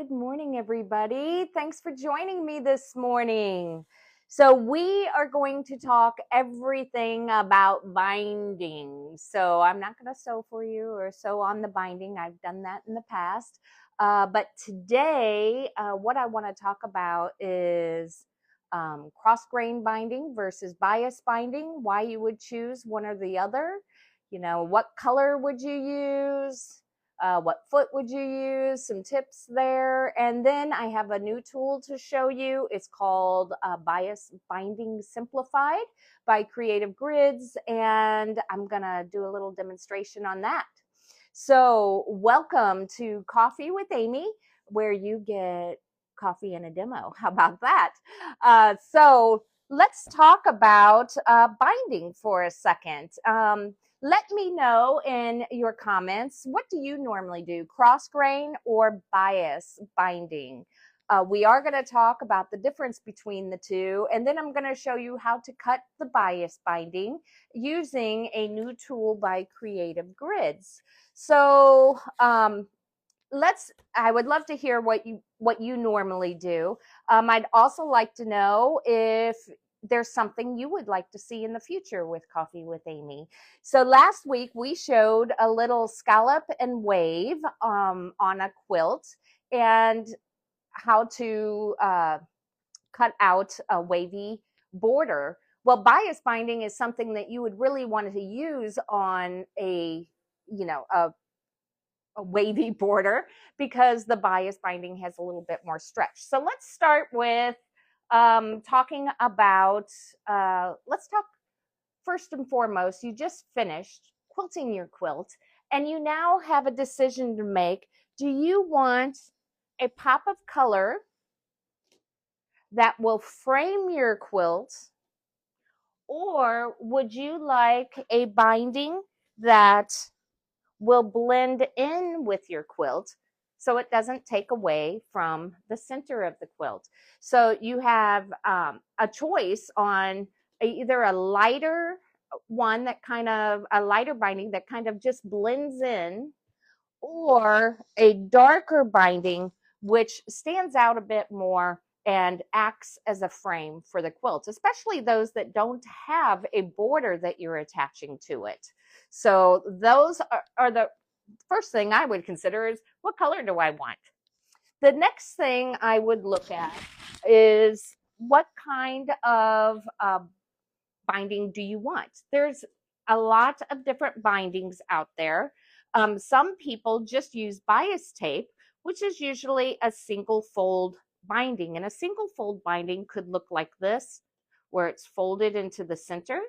Good morning, everybody. Thanks for joining me this morning. So, we are going to talk everything about binding. So, I'm not going to sew for you or sew on the binding. I've done that in the past. But today, what I want to talk about is cross grain binding versus bias binding, why you would choose one or the other. What color would you use? What foot would you use, some tips there. And then I have a new tool to show you. It's called Bias Binding Simplified by Creative Grids. And I'm going to do a little demonstration on that. So welcome to Coffee with Amy, where you get coffee and a demo. How about that? So let's talk about binding for a second. Let me know in your comments, what do you normally do, cross grain or bias binding? We are going to talk about the difference between the two, and then I'm going to show you how to cut the bias binding using a new tool by Creative Grids. So I would love to hear what you normally do. I'd also like to know if there's something you would like to see in the future with Coffee with Amy. So last week we showed a little scallop and wave on a quilt and how to cut out a wavy border. Well, bias binding is something that you would really want to use on a wavy border because the bias binding has a little bit more stretch. So let's start with talking about, let's talk first and foremost, you just finished quilting your quilt and you now have a decision to make. Do you want a pop of color that will frame your quilt, or would you like a binding that will blend in with your quilt so it doesn't take away from the center of the quilt? So you have a choice on either a lighter a lighter binding that kind of just blends in, or a darker binding which stands out a bit more and acts as a frame for the quilt, especially those that don't have a border that you're attaching to it. So those are the first thing I would consider is, what color do I want? The next thing I would look at is, what kind of binding do you want? There's a lot of different bindings out there. Some people just use bias tape, which is usually a single fold binding. And a single fold binding could look like this, where it's folded into the center.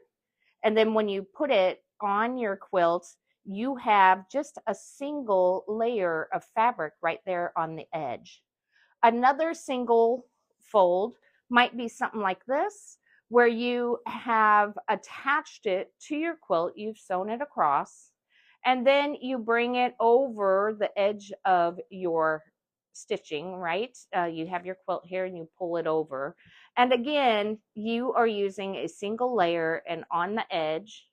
And then when you put it on your quilt, you have just a single layer of fabric right there on the edge. Another single fold might be something like this, where you have attached it to your quilt, you've sewn it across, and then you bring it over the edge of your stitching, right? You have your quilt here and you pull it over. And again, you are using a single layer, and on the edge,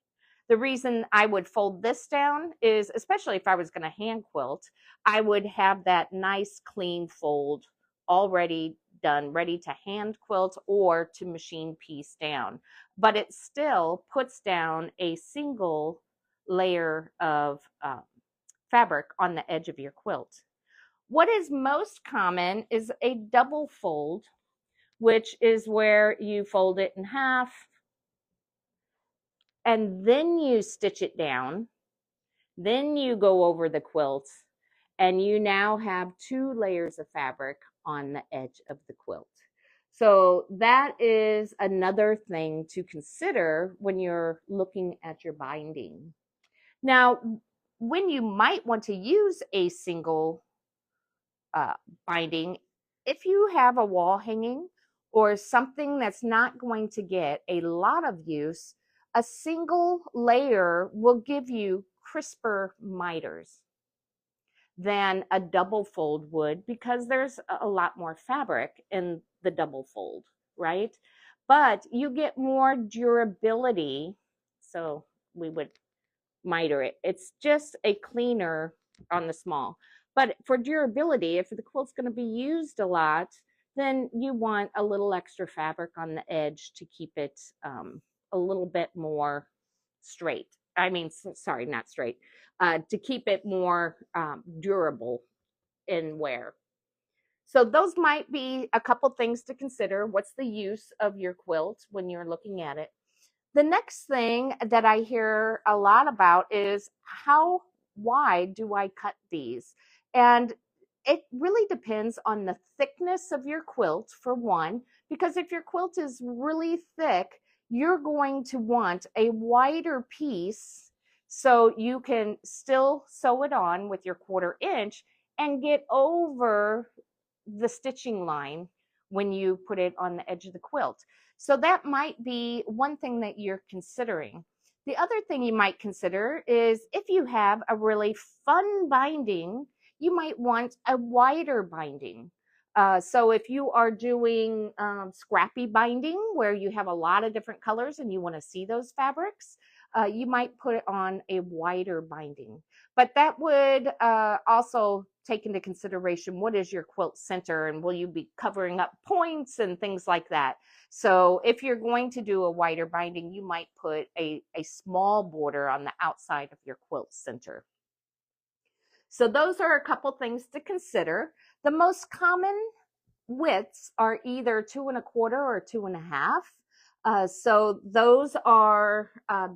the reason I would fold this down is, especially if I was going to hand quilt, I would have that nice clean fold already done, ready to hand quilt or to machine piece down. But it still puts down a single layer of fabric on the edge of your quilt. What is most common is a double fold, which is where you fold it in half and then you stitch it down. Then you go over the quilt and you now have two layers of fabric on the edge of the quilt. So that is another thing to consider when you're looking at your binding. Now, when you might want to use a single binding, if you have a wall hanging or something that's not going to get a lot of use, a single layer will give you crisper miters than a double fold would, because there's a lot more fabric in the double fold, right? But you get more durability. So we would miter it. It's just a cleaner on the small. But for durability, if the quilt's going to be used a lot, then you want a little extra fabric on the edge to keep it a little bit more straight. I mean, sorry, not straight, to keep it more durable in wear. So those might be a couple things to consider. What's the use of your quilt when you're looking at it? The next thing that I hear a lot about is how wide do I cut these? And it really depends on the thickness of your quilt, for one, because if your quilt is really thick, you're going to want a wider piece so you can still sew it on with your 1/4 inch and get over the stitching line when you put it on the edge of the quilt. So that might be one thing that you're considering. The other thing you might consider is if you have a really fun binding, you might want a wider binding. So if you are doing scrappy binding where you have a lot of different colors and you want to see those fabrics, you might put it on a wider binding. But that would also take into consideration what is your quilt center and will you be covering up points and things like that. So if you're going to do a wider binding, you might put a small border on the outside of your quilt center. So those are a couple things to consider. The most common widths are either 2 1/4 or 2 1/2. So those are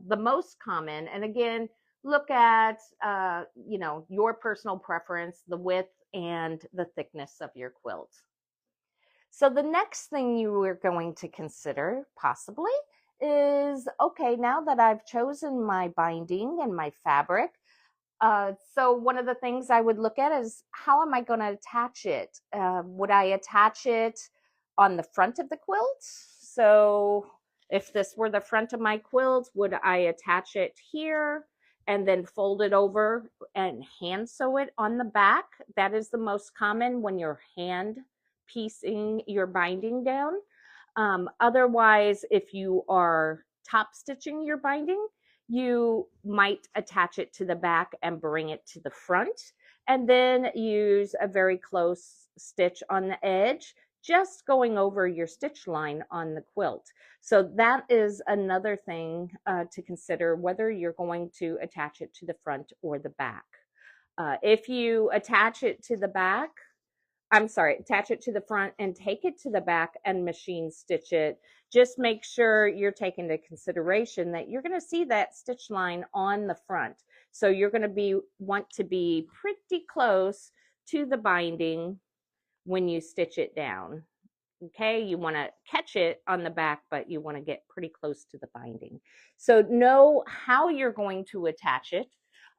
the most common. And again, look at your personal preference, the width and the thickness of your quilt. So the next thing you are going to consider possibly is, okay, now that I've chosen my binding and my fabric, so one of the things I would look at is how am I going to attach it? Would I attach it on the front of the quilt? So if this were the front of my quilt, would I attach it here and then fold it over and hand sew it on the back? That is the most common when you're hand piecing your binding down. Otherwise, if you are top stitching your binding, you might attach it to the back and bring it to the front, and then use a very close stitch on the edge, just going over your stitch line on the quilt. So that is another thing to consider, whether you're going to attach it to the front or the back. If you attach it to the back, attach it to the front and take it to the back and machine stitch it. Just make sure you're taking into consideration that you're going to see that stitch line on the front. So you're going to want to be pretty close to the binding when you stitch it down. Okay, you want to catch it on the back, but you want to get pretty close to the binding. So know how you're going to attach it.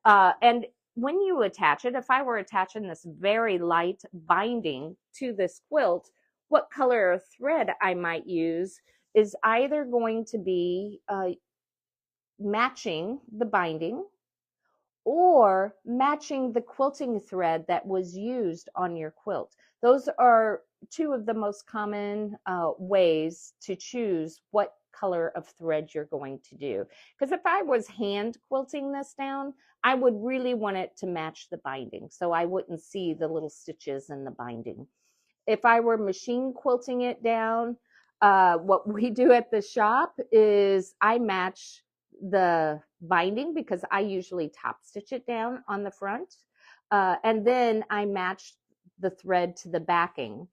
And when you attach it, if I were attaching this very light binding to this quilt, what color of thread I might use is either going to be matching the binding or matching the quilting thread that was used on your quilt. Those are two of the most common ways to choose what color of thread you're going to do. Because if I was hand quilting this down, I would really want it to match the binding, so I wouldn't see the little stitches in the binding. If I were machine quilting it down, what we do at the shop is I match the binding because I usually top stitch it down on the front. And then I match the thread to the backing.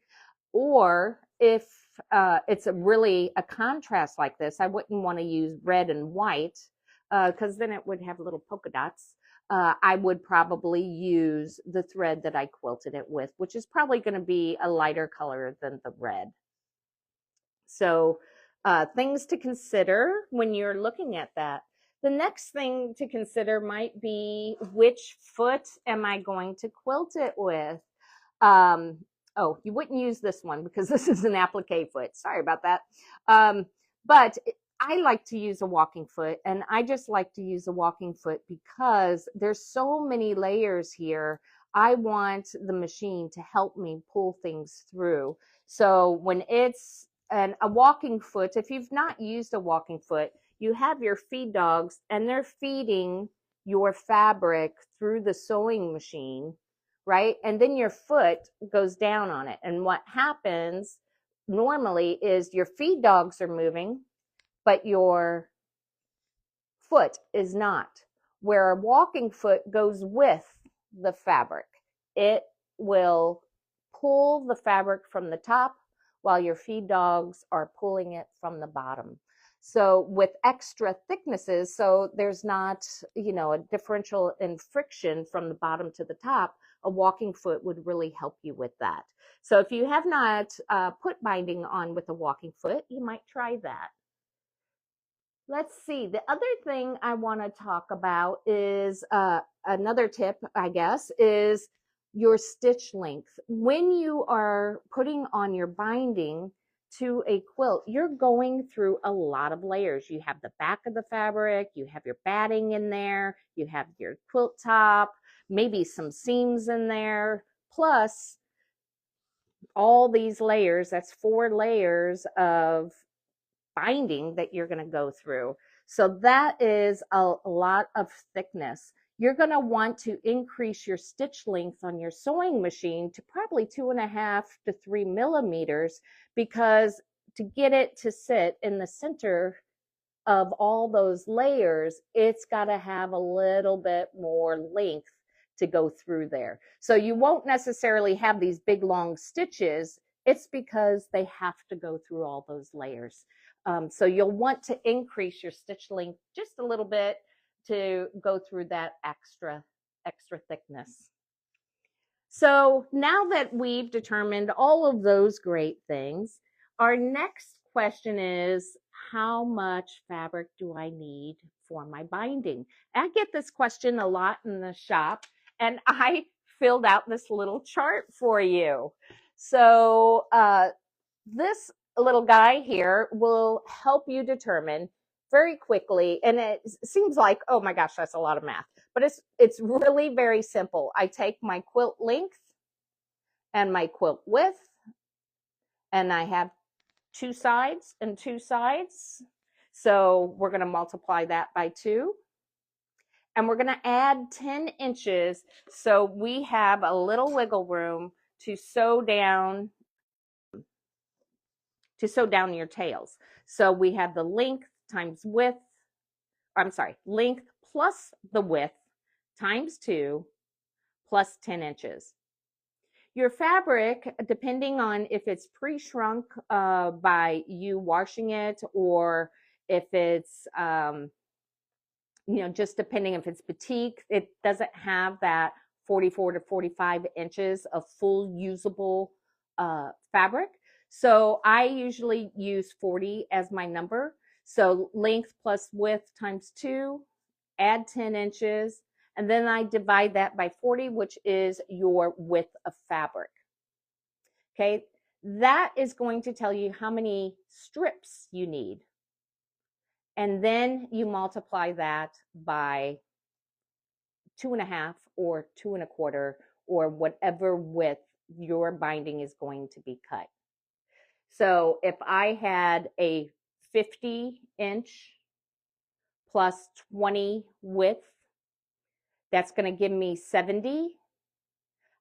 Or if it's really a contrast like this, I wouldn't want to use red and white because then it would have little polka dots. I would probably use the thread that I quilted it with, which is probably going to be a lighter color than the red. So things to consider when you're looking at that. The next thing to consider might be, which foot am I going to quilt it with? Oh, you wouldn't use this one because this is an applique foot. Sorry about that. But I like to use a walking foot, and I just like to use a walking foot because there's so many layers here. I want the machine to help me pull things through. So when it's a walking foot, if you've not used a walking foot, you have your feed dogs and they're feeding your fabric through the sewing machine right? And then your foot goes down on it. And what happens normally is your feed dogs are moving, but your foot is not. Where a walking foot goes with the fabric, it will pull the fabric from the top while your feed dogs are pulling it from the bottom. So with extra thicknesses, so there's not, a differential in friction from the bottom to the top, a walking foot would really help you with that. So if you have not put binding on with a walking foot, you might try that. Let's see. The other thing I want to talk about is another tip, I guess, is your stitch length. When you are putting on your binding to a quilt, you're going through a lot of layers. You have the back of the fabric, you have your batting in there, you have your quilt top, maybe some seams in there, plus all these layers. That's 4 layers of binding that you're going to go through. So that is a lot of thickness. You're going to want to increase your stitch length on your sewing machine to probably 2.5 to 3 millimeters, because to get it to sit in the center of all those layers, it's got to have a little bit more length to go through there. So you won't necessarily have these big long stitches. It's because they have to go through all those layers. So you'll want to increase your stitch length just a little bit to go through that extra thickness. So now that we've determined all of those great things, our next question is, how much fabric do I need for my binding? I get this question a lot in the shop, and I filled out this little chart for you. So this little guy here will help you determine very quickly, and it seems like, oh my gosh, that's a lot of math, but it's really very simple. I take my quilt length and my quilt width, and I have 2 sides and 2 sides. So we're going to multiply that by 2. And we're going to add 10 inches so we have a little wiggle room to sew down your tails. So we have the length times width, length plus the width times 2 plus 10 inches. Your fabric, depending on if it's pre-shrunk by you washing it, or if it's, just depending if it's batik, it doesn't have that 44 to 45 inches of full usable fabric. So I usually use 40 as my number. So length plus width times 2, add 10 inches, and then I divide that by 40, which is your width of fabric. Okay, that is going to tell you how many strips you need. And then you multiply that by 2.5 or 2.25, or whatever width your binding is going to be cut. So if I had a 50-inch plus 20 width, that's going to give me 70.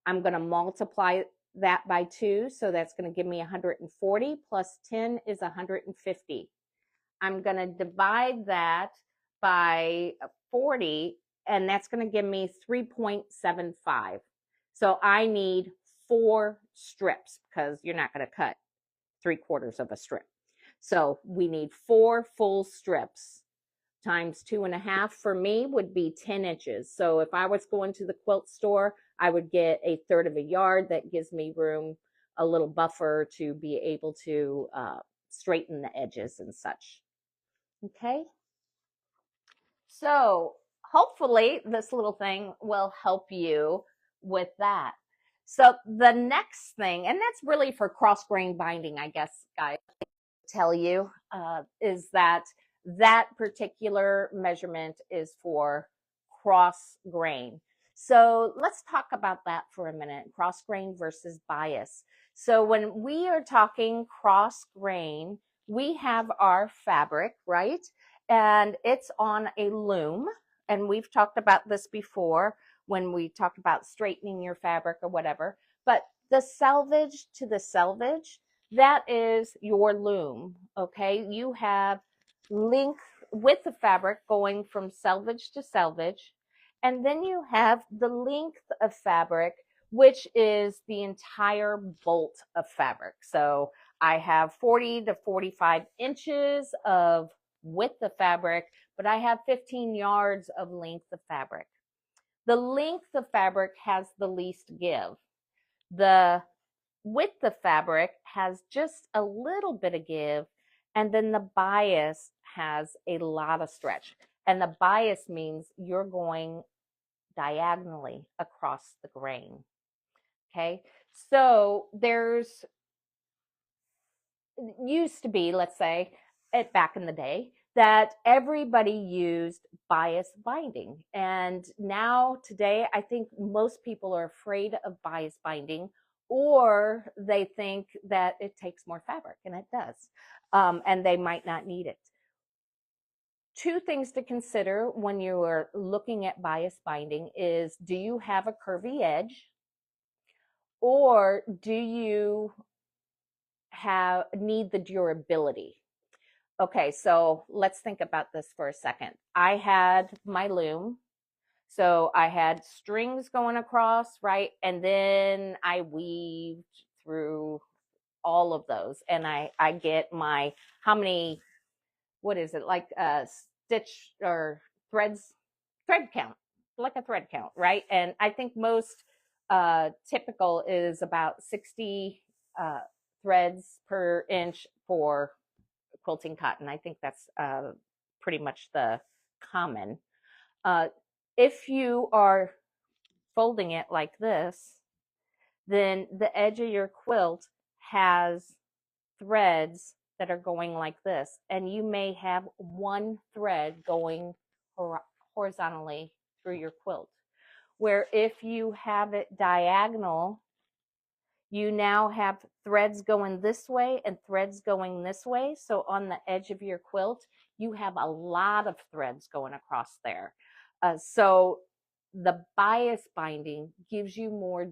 I'm going to multiply that by 2, so that's going to give me 140, plus 10 is 150. I'm going to divide that by 40, and that's going to give me 3.75. So I need 4 strips, because you're not going to cut 3/4 of a strip. So we need 4 full strips. Times 2.5 for me would be 10 inches. So if I was going to the quilt store, I would get 1/3 of a yard. That gives me room, a little buffer to be able to straighten the edges and such. Okay. So hopefully this little thing will help you with that. So the next thing, and that's really for cross grain binding, I guess, guys, tell you, is that particular measurement is for cross grain. So let's talk about that for a minute, cross grain versus bias. So when we are talking cross grain, we have our fabric, right? And it's on a loom. And we've talked about this before. when we talked about straightening your fabric or whatever. But the selvage to the selvage, that is your loom. Okay. You have length width of fabric going from selvage to selvage. And then you have the length of fabric, which is the entire bolt of fabric. So I have 40 to 45 inches of width of fabric, but I have 15 yards of length of fabric. The length of fabric has the least give. The width of fabric has just a little bit of give, and then the bias has a lot of stretch. And the bias means you're going diagonally across the grain. Okay. So there's used to be, let's say, back in the day, that everybody used bias binding. And now today, I think most people are afraid of bias binding, or they think that it takes more fabric, and it does. And they might not need it. Two things to consider when you are looking at bias binding is, do you have a curvy edge, or do you need the durability? Okay, so let's think about this for a second. I had my loom. So I had strings going across, right? And then I weaved through all of those. And I get my, how many, what is it, like stitch or threads, thread count, like a thread count, right? And I think most typical is about 60 threads per inch for quilting cotton. I think that's pretty much the common. If you are folding it like this, then the edge of your quilt has threads that are going like this, and you may have one thread going horizontally through your quilt. Where if you have it diagonal, you now have threads going this way and threads going this way. So on the edge of your quilt, you have a lot of threads going across there. So the bias binding gives you more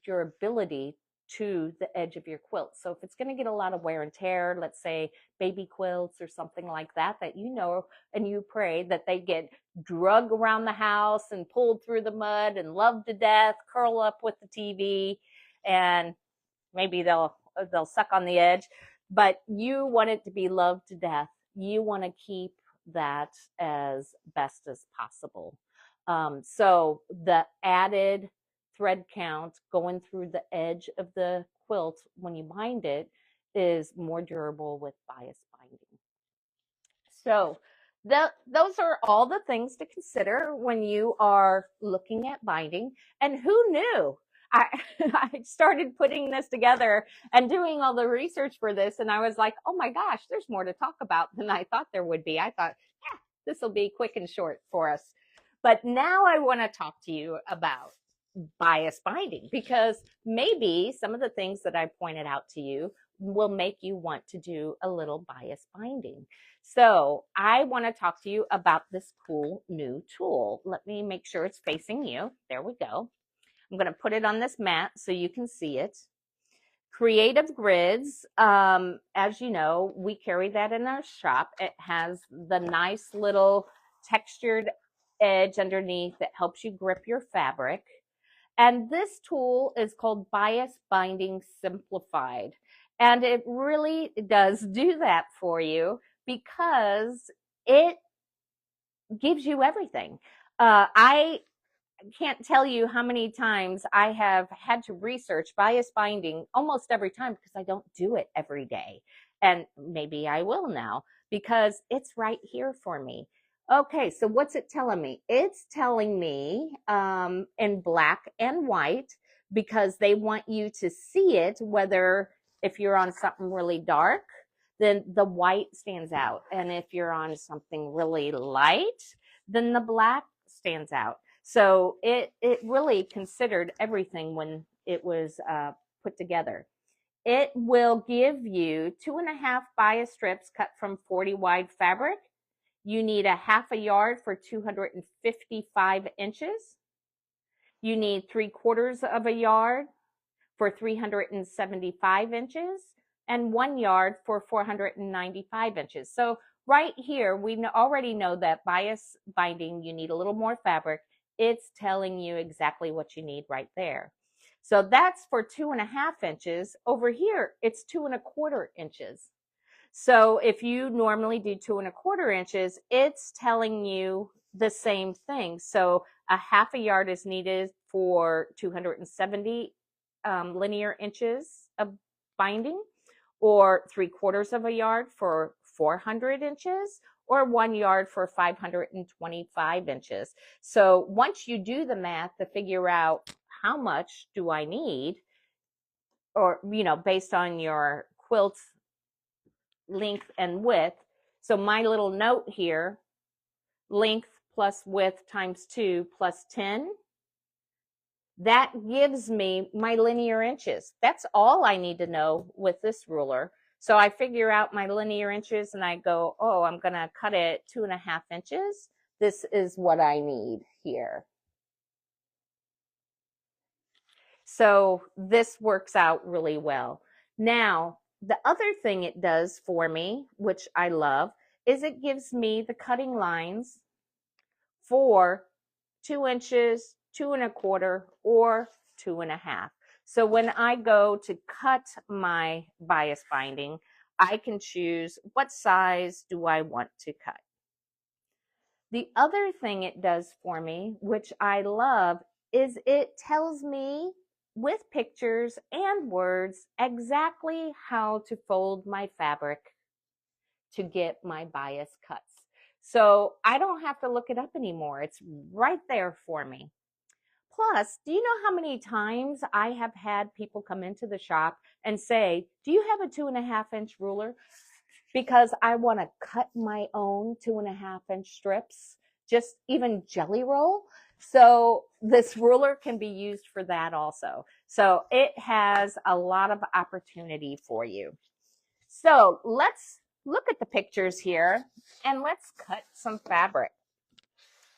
durability to the edge of your quilt. So if it's going to get a lot of wear and tear, let's say baby quilts or something like that, that you know, and you pray that they get drug around the house and pulled through the mud and loved to death, curl up with the TV, and maybe they'll suck on the edge, but you want it to be loved to death. You want to keep that as best as possible. So the added thread count going through the edge of the quilt when you bind it is more durable with bias binding. So those are all the things to consider when you are looking at binding. And who knew? I, I started putting this together and doing all the research for this, and I was like, oh my gosh, there's more to talk about than I thought there would be. I thought, yeah, this will be quick and short for us. But now I want to talk to you about bias binding, because maybe some of the things that I pointed out to you will make you want to do a little bias binding. So I want to talk to you about this cool new tool. Let me make sure it's facing you. There we go. I'm going to put it on this mat so you can see it. Creative Grids, as you know, we carry that in our shop. It has the nice little textured edge underneath that helps you grip your fabric. And this tool is called Bias Binding Simplified. And it really does do that for you because it gives you everything. I can't tell you how many times I have had to research bias binding almost every time because I don't do it every day. And maybe I will now because it's right here for me. Okay, so what's it telling me? It's telling me in black and white because they want you to see it, whether if you're on something really dark, then the white stands out. And if you're on something really light, then the black stands out. So it really considered everything when it was put together. It will give you 2.5 bias strips cut from 40 wide fabric. You need a half a yard for 255 inches. You need 3/4 of a yard for 375 inches and 1 yard for 495 inches. So right here, we already know that bias binding, you need a little more fabric. It's telling you exactly what you need right there. So that's for 2.5 inches. Over here, it's 2¼ inches. So if you normally do 2¼ inches, it's telling you the same thing. So a half a yard is needed for 270 linear inches of binding, or 3/4 of a yard for 400 inches, or 1 yard for 525 inches. So once you do the math to figure out how much do I need, or, based on your quilt length and width. So my little note here, length plus width times 2 plus 10, that gives me my linear inches. That's all I need to know with this ruler. So I figure out my linear inches and I go, oh, I'm going to cut it 2.5 inches. This is what I need here. So this works out really well. Now, the other thing it does for me, which I love, is it gives me the cutting lines for 2 inches, 2¼ or 2.5. So when I go to cut my bias binding, I can choose what size do I want to cut. The other thing it does for me, which I love, is it tells me with pictures and words exactly how to fold my fabric to get my bias cuts. So I don't have to look it up anymore. It's right there for me. Plus, do you know how many times I have had people come into the shop and say, do you have a 2.5-inch ruler? Because I want to cut my own 2.5-inch strips, just even jelly roll. So this ruler can be used for that also. So it has a lot of opportunity for you. So let's look at the pictures here and let's cut some fabric.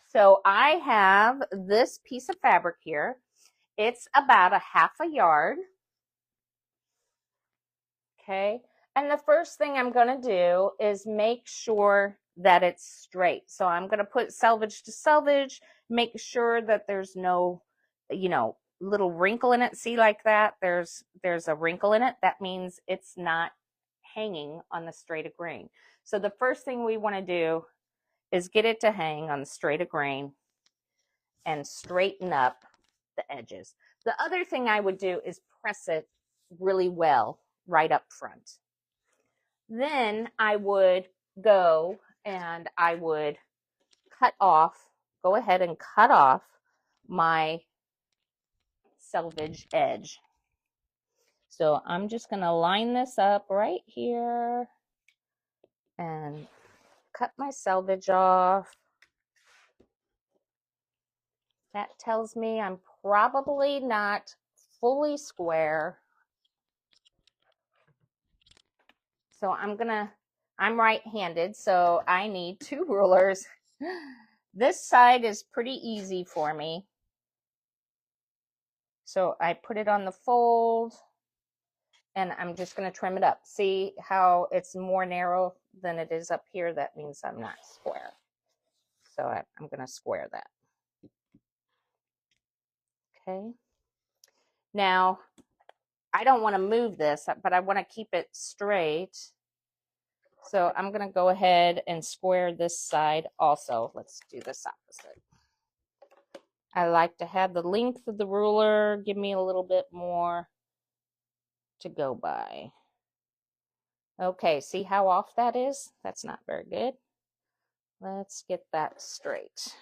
So I have this piece of fabric here. It's about a half a yard. Okay. And the first thing I'm going to do is make sure that it's straight. So I'm going to put selvage to selvage, make sure that there's no, little wrinkle in it. See, like that, there's a wrinkle in it. That means it's not hanging on the straight of grain. So the first thing we want to do is get it to hang on the straight of grain and straighten up the edges. The other thing I would do is press it really well right up front. Then I would go and I would go ahead and cut off my selvage edge. So I'm just going to line this up right here and cut my selvage off. That tells me I'm probably not fully square. So I'm right-handed, so I need 2 rulers. This side is pretty easy for me. So I put it on the fold and I'm just going to trim it up. See how it's more narrow than it is up here? That means I'm not square. So I'm going to square that. Okay. Now, I don't want to move this, but I want to keep it straight. So I'm going to go ahead and square this side also. Let's do this opposite. I like to have the length of the ruler give me a little bit more to go by. Okay, see how off that is? That's not very good. Let's get that straight.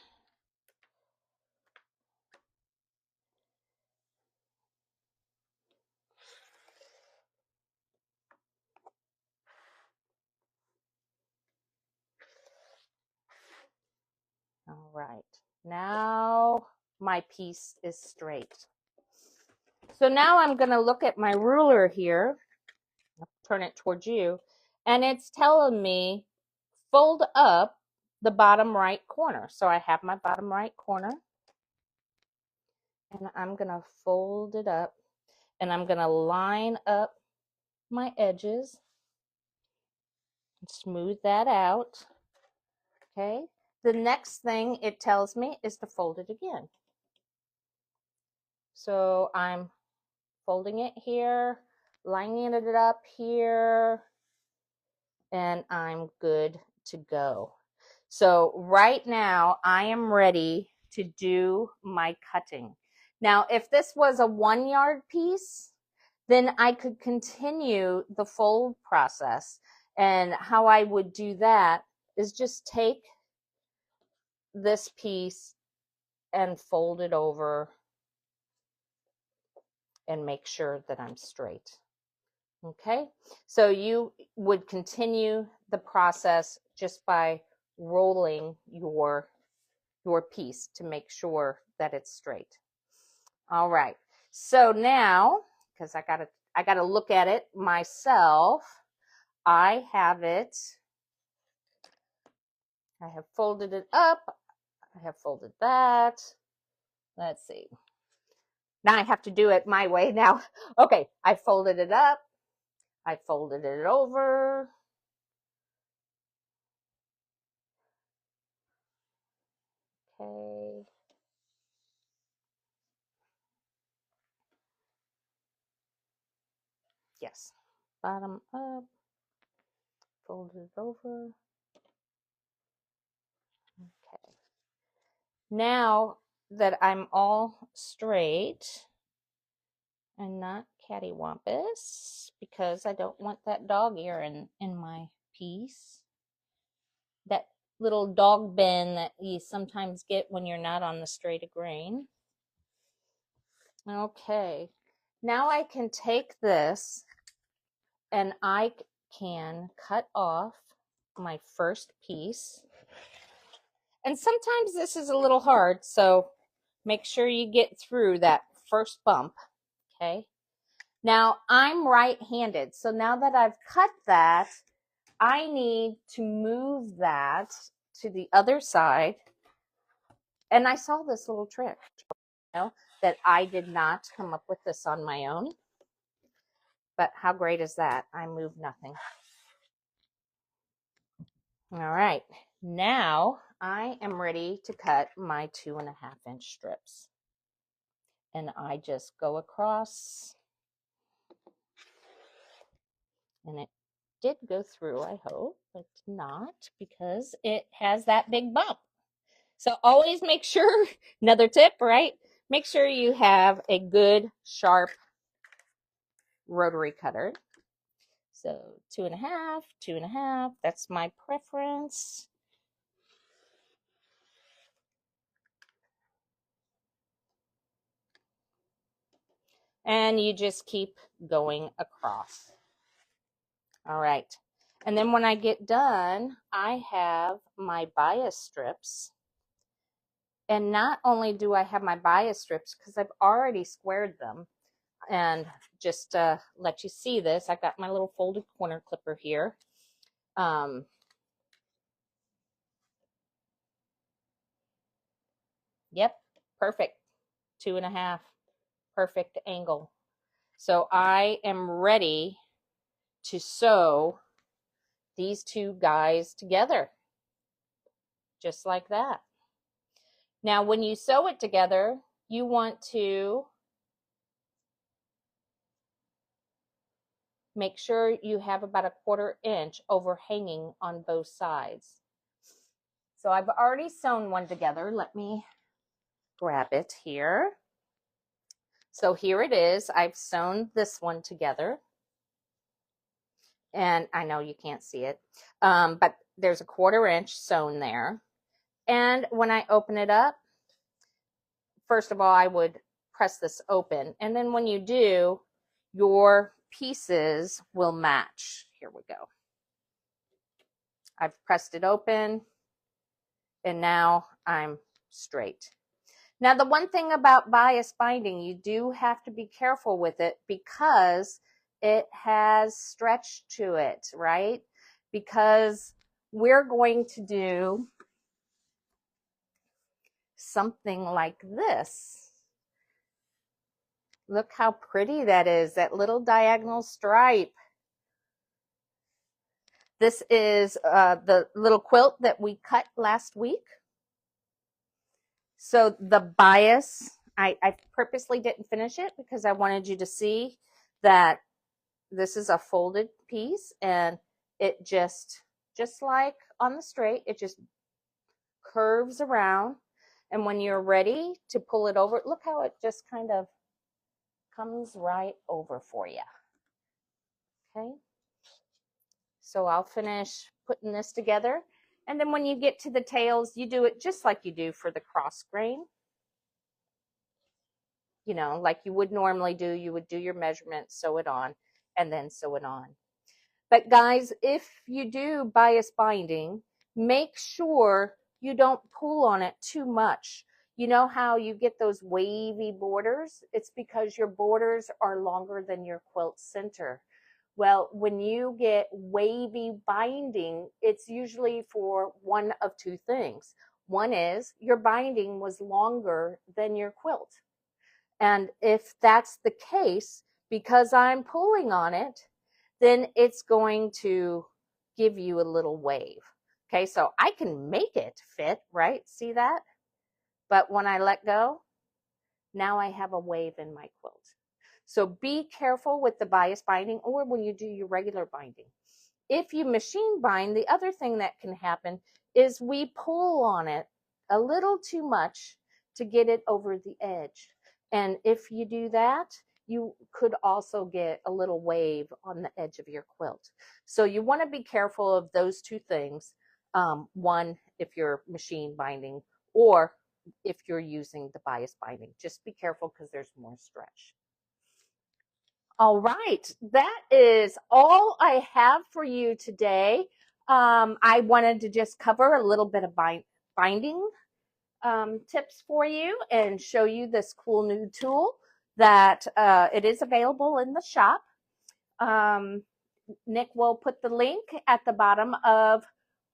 All right, now my piece is straight. So now I'm going to look at my ruler here. I'll turn it towards you, and it's telling me fold up the bottom right corner. So I have my bottom right corner. And I'm going to fold it up, and I'm going to line up my edges and smooth that out. Okay. The next thing it tells me is to fold it again. So I'm folding it here, lining it up here, and I'm good to go. So right now I am ready to do my cutting. Now, if this was a 1 yard piece, then I could continue the fold process. And how I would do that is just take this piece and fold it over and make sure that I'm straight. Okay, so you would continue the process just by rolling your piece to make sure that it's straight. All right, so now, because I gotta look at it myself, I have it, I have folded it up, I have folded that. Let's see. Now I have to do it my way now. Okay, I folded it up, I folded it over. Okay. Yes. Bottom up, fold it over. Okay. Now that I'm all straight and not cattywampus, because I don't want that dog ear in my piece. That little dog bend that you sometimes get when you're not on the straight of grain. Okay. Now I can take this and I can cut off my first piece. And sometimes this is a little hard, so make sure you get through that first bump, okay? Now, I'm right-handed, so now that I've cut that, I need to move that to the other side. And I saw this little trick, you know, that I did not come up with this on my own. But how great is that? I move nothing. All right, now I am ready to cut my 2.5-inch strips. And I just go across, and it did go through, I hope, but not, because it has that big bump. So always make sure, another tip, right? Make sure you have a good, sharp rotary cutter. So 2.5, 2.5, that's my preference. And you just keep going across. All right. And then when I get done, I have my bias strips. And not only do I have my bias strips, because I've already squared them, and just to let you see this, I've got my little folded corner clipper here. Yep, perfect. 2.5, perfect angle. So I am ready to sew these two guys together, just like that. Now, when you sew it together, you want to make sure you have about a 1/4 inch overhanging on both sides. So I've already sewn one together. Let me grab it here. So here it is. I've sewn this one together. And I know you can't see it, but there's a 1/4 inch sewn there. And when I open it up, first of all, I would press this open. And then when you do, your pieces will match. Here we go. I've pressed it open, and now I'm straight. Now, the one thing about bias binding, you do have to be careful with it because it has stretch to it, right? Because we're going to do something like this. Look how pretty that is, that little diagonal stripe. This is the little quilt that we cut last week. So the bias, I purposely didn't finish it because I wanted you to see that this is a folded piece, and it just like on the straight, it just curves around. And when you're ready to pull it over, look how it just kind of comes right over for you. Okay. So I'll finish putting this together. And then when you get to the tails, you do it just like you do for the cross grain. You know, like you would normally do. You would do your measurement, sew it on, and then sew it on. But guys, if you do bias binding, make sure you don't pull on it too much. You know how you get those wavy borders? It's because your borders are longer than your quilt center. Well, when you get wavy binding, it's usually for one of two things. One is your binding was longer than your quilt. And if that's the case, because I'm pulling on it, then it's going to give you a little wave. Okay, so I can make it fit, right? See that? But when I let go, now I have a wave in my quilt. So be careful with the bias binding or when you do your regular binding. If you machine bind, the other thing that can happen is we pull on it a little too much to get it over the edge. And if you do that, you could also get a little wave on the edge of your quilt. So you want to be careful of those two things. One, if you're machine binding, or if you're using the bias binding. Just be careful because there's more stretch. All right, that is all I have for you today. I wanted to just cover a little bit of binding tips for you and show you this cool new tool that it is available in the shop. Nick will put the link at the bottom of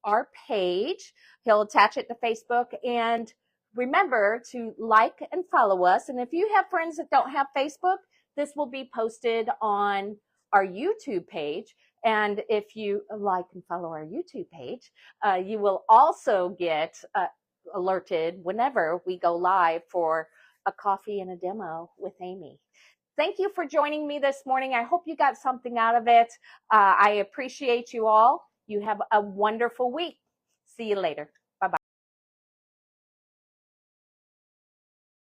our page. He'll attach it to Facebook, and remember to like and follow us. And if you have friends that don't have Facebook, this will be posted on our YouTube page. And if you like and follow our YouTube page, you will also get alerted whenever we go live for a coffee and a demo with Amy. Thank you for joining me this morning. I hope you got something out of it. I appreciate you all. You have a wonderful week. See you later.